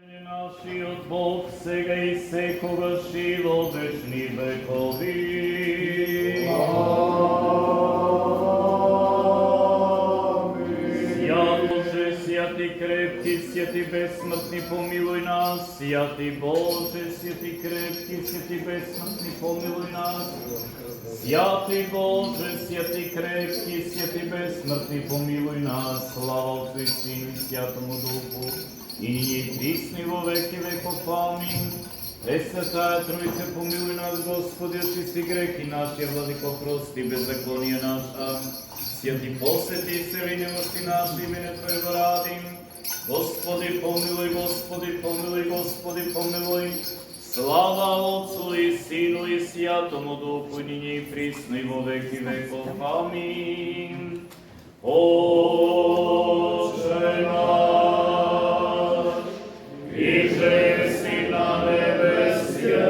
Наши от Бог сега и секогаш и во вечни векови. Свят Боже, святи крепки, святи безсмъртни, помилуй нас. Святи Боже, святи крепки, святи безсмъртни, помилуй нас. Святи Боже, святи крепки, святи безсмъртни, помилуй нас. Слава Отцу и Сину и Святому Духу, и нині и присно и во веки веков. Амин. Пресвятая Троица, помилуй нас, Господи, очисти грехи наши, владико, прости беззаконие наша. Святи посети се немощи наши, имене Твое го радим. Господи, помилуй, Господи, помилуй, Господи, помилуй. Слава Отцу и Сину и Святому Духу, нині и присно и во веки веков. Амин. Отче наш, иже си на небесье,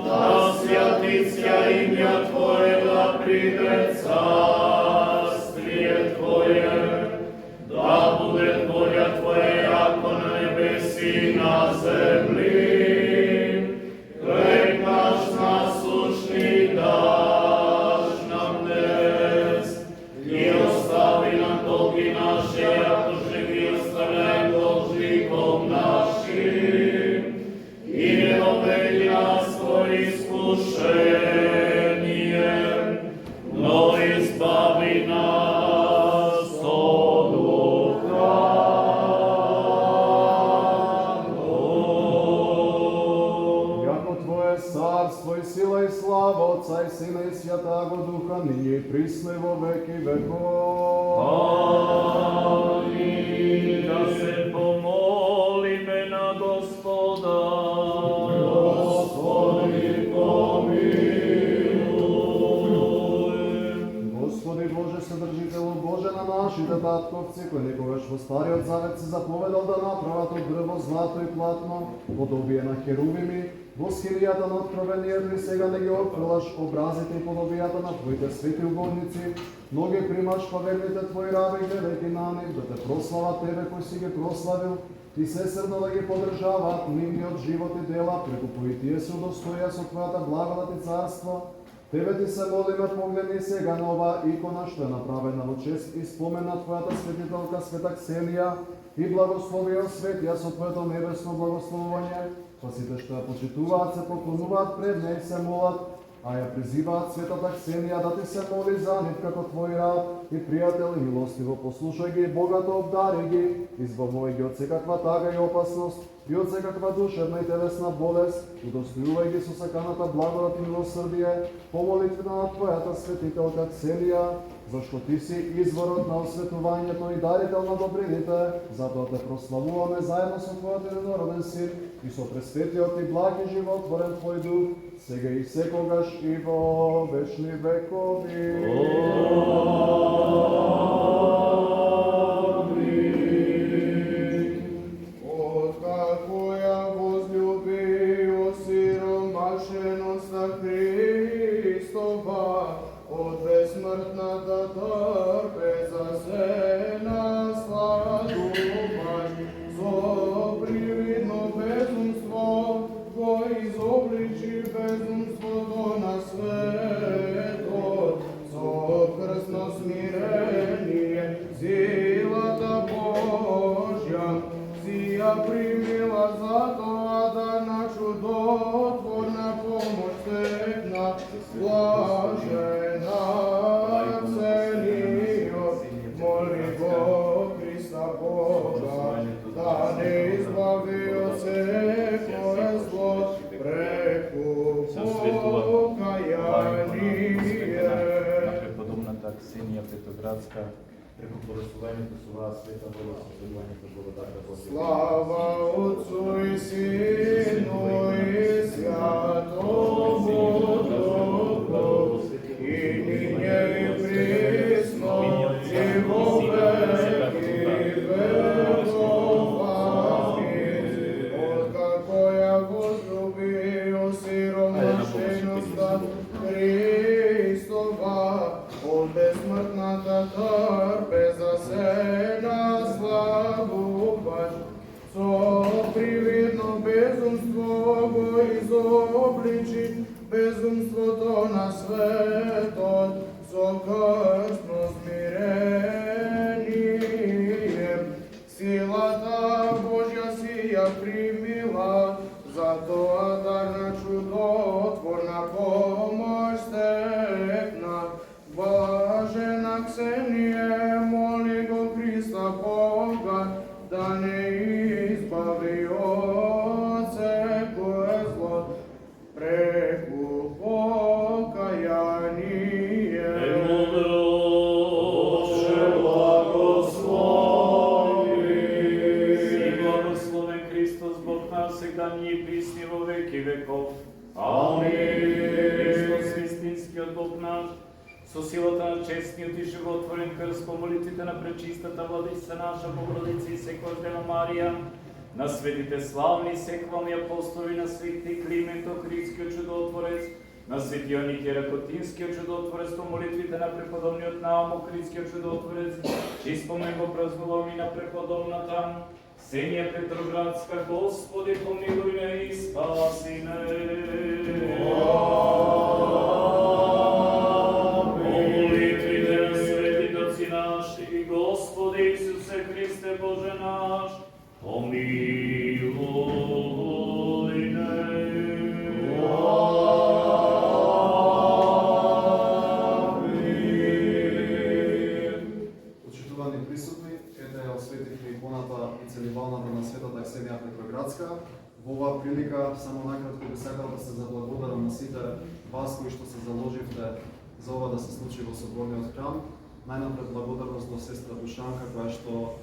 да святится имя Твое, да придет царствие Твое, да будет воля Твоя, яко на небеси и на земли. Хлеб наш насущный дашь нам днес, и остави нам долги наши, яко же мы оставляем должником нашим, и не доведи нас во искушение, но избави нас от лукавого. Яко Твое царство и сила и слава Отца и Сына и Святаго Духа, ныне и присно и во веки веков. Амин. Да се помолиме на Господа. Господи, помилуй. Господи Боже, Съдржителю Боже на нашите татковци, кои некогаш во Стариот Завет се заповедал да направат од дрво, злато и платно, подобие на херувими, во скиријата на откровението и сега не ги открилаш образите и подобијата на Твоите свети угодници, но ги примаш па верните Твои раби, гледајќи на нив, да те прослават Тебе кој си ги прославил, и сесрдно да ги подржаваат нивниот живот и дела, преку кои Тие се удостоја со Твојата благодат и царство. Тебе Ти се молиме, погледни сега на ова икона што е направена во чест и спомен на Твојата светителка Света Ксенија, и благослови ја светија со Твоето небесно благословување, па сите што ја почитуваат се поклонуваат пред неј и се молат, а ја призиваат Светата Ксенија да Ти се моли за нив како Твој раб и пријател и милостиво послушај ги и богато обдари ги, избавувај ги од секаква тага и опасност и од секаква душевна и телесна болест, удостојувај ги со саканата благодат и милосрдие, по молитвата на Твојата светителка Ксенија, зашто Ти си изворот на осветувањето и дарител на добрините, затоа Те прославуваме заедно со Твојот единороден Син и со пресветиот и благи животворен Твој Дух, сега и секогаш и во вечни векови. Откако ја возлюби осиромашеност на Христова, од безсмртната трпеза се насладувај, со привидно безумство го изобличи безумството на светот, со крстно смирение силата Божја си ја примила за тоа да на чудотворна помош текна блажена Ксенијот, моли го Христа Бога да не избави од секое зло преку покаяние. Преподобната Ксенија Петроградска, преку благословението со вас света вода, со заливањето благодата Божја. Слава Отцу и Сину и Святому Духу, и ниње и присно и во веки веков. Амин. Откако ја возлюби осиромашеноста Христова, од безсмртната трпеза се наславувај, со обличи безумството на светот со крсно смирение. Силата Божја си ја примила, затоа дар чудотворна помош стекна. Блажена Ксенија, моли го Христа Бога, да не избави од секое зло, преку покаяние. Боже, благослови. Си благословен Христос, Бог наш, сега ние присни во веки веков. Амин. Христос, истинскиот Бог наш, со силата на честниот и животворен крст, по молитвите на пречистата Владица наша Богородица и секоја Дева Марија, на светите славни секвални апостоли, на свети Климент Охридскиот чудотворец, на светиот Нике Ракотинскиот чудотворец, по молитвите на преподобниот Наум Охридскиот чудотворец, чий спомен го празнувам и на преподобната Ксенија Петроградска. Господи, помилуј ме и спаси ме. Молитвите на светите отци наши, Господи Исусе Христе Боже наш, помилуј ме. Почитувани присутни, ете ја осветивме иконата и целивалната на светата Ксенија Петроградска. Во оваа прилика само накратко би сакал да се заблагодарам на сите вас кои што се заложивте за ова да се случи во соборниот храм. Најнапред благодарност до сестра Душанка, која што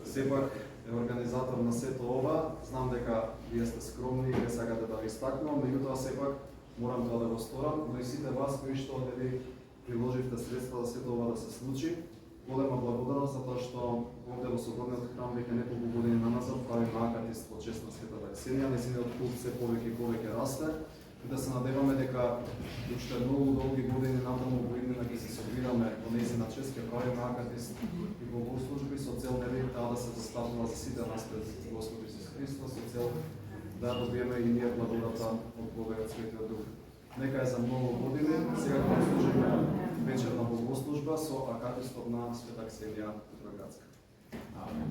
сепак е организатор на сето ова. Знам дека вие сте скромни и не сакате да ви истакнувам, меѓутоа сепак морам тоа да го сторам, но и сите вас кои што не ви приложивте средства за сето ова да се случи. Голема благодарност за тоа што овде во соборниот храм веќе неколку години наназад правиме акатист во чест на светата Ксенија, нејзиниот култ се повеќе и повеќе расте и да се надеваме дека уште многу долги години натаму во иднина ќе се собираме во нејзина чест, ќе правиме акатист и богослужби со цел нели таа да се застапува за сите нас пред Господ Исус Христос, со цел да добиеме и ние благодата од Бога и од Светиот Дух. Нека е за многу години, сега ќе служиме вечерна богослужба со акатистот на света Ксенија Петроградска. Amen.